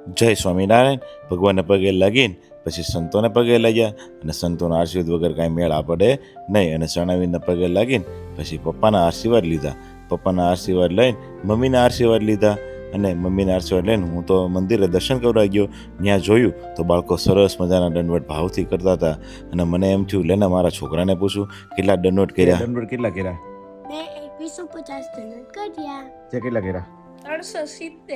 જય સ્વામિનારાયણ. ભગવાનને પગે લાગીને પછી સંતોને પગે લાગ્યા અને સંતોના આશીર્વાદ વગર કાંઈ મેળ પડે નહીં. અને શરણાવીને પગે લાગીને પછી પપ્પાના આશીર્વાદ લીધા. પપ્પાના આશીર્વાદ લઈને મમ્મીના આશીર્વાદ લીધા અને મમ્મીના આશીર્વાદ લઈને હું તો મંદિરે દર્શન કરવા ગયો. ત્યાં જોયું તો બાળકો સરસ મજાના દંડવત ભાવથી કરતા હતા અને મને એમ થયું લેને મારા છોકરાને પૂછું કેટલા દંડવત કર્યા. દંડવત કેટલા કર્યા? મેં 250 દંડ કર્યા. તે કેટલા કર્યા? 370.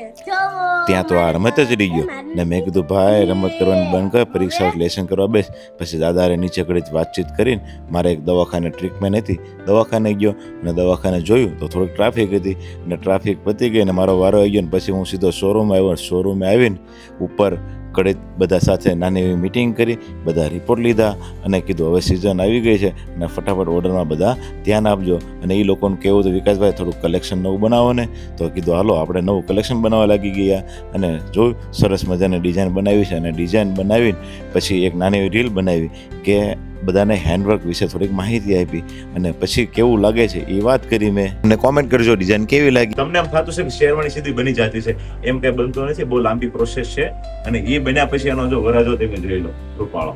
ત્યાં તો આ રમત જ રહી ગયો ને મેં કીધું ભાઈ રમત કરવાનું બંધ કર, પરીક્ષા લેસન કરવા બેસ. પછી દાદાએ નીચે ઘડી વાતચીત કરીને મારે એક દવાખાને ટ્રીટમેન્ટ હતી, દવાખાને ગયો અને દવાખાને જોયું તો થોડીક ટ્રાફિક હતી અને ટ્રાફિક પતી ગઈ અને મારો વારો આવી ગયો ને પછી હું સીધો શોરૂમ આવ્યો. શોરૂમે આવીને ઉપર કડે બધા સાથે નાની એવી મિટિંગ કરી, બધા રિપોર્ટ લીધા અને કીધું હવે સિઝન આવી ગઈ છે અને ફટાફટ ઓર્ડરમાં બધા ધ્યાન આપજો. અને એ લોકોને કહેવું તો વિકાસભાઈ થોડુંક કલેક્શન નવું બનાવો ને, તો કીધું હાલો આપણે નવું કલેક્શન બનાવવા લાગી ગયા અને જોયું સરસ મજાની ડિઝાઇન બનાવી છે. અને ડિઝાઇન બનાવીને પછી એક નાની એવી રીલ બનાવી કે બધાને હેન્ડવર્ક વિશે થોડીક માહિતી આપી અને પછી કેવું લાગે છે એ વાત કરી મેં. અને કોમેન્ટ કરજો ડિઝાઇન કેવી લાગી. તમને એમ થતું છે કે શેરવાણી સીધી બની જતી છે, એમ કઈ બનતું નથી. બહુ લાંબી પ્રોસેસ છે અને એ બન્યા પછી એનો જો વરાજો તમે જોઈ લો રૂપાળો.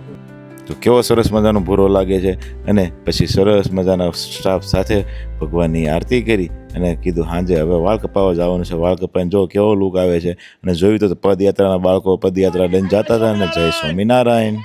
તો કેવો સરસ મજાનો ભૂરો લાગે છે. અને પછી સરસ મજાના સ્ટાફ સાથે ભગવાનની આરતી કરી અને કીધું સાંજે હવે વાળ કપાવવા જવાનું છે. વાળ કપાઈને જો કેવો લુક આવે છે. અને જોયું તો પદયાત્રાના બાળકો પદયાત્રા લઈને જતા હતા. અને જય સ્વામિનારાયણ.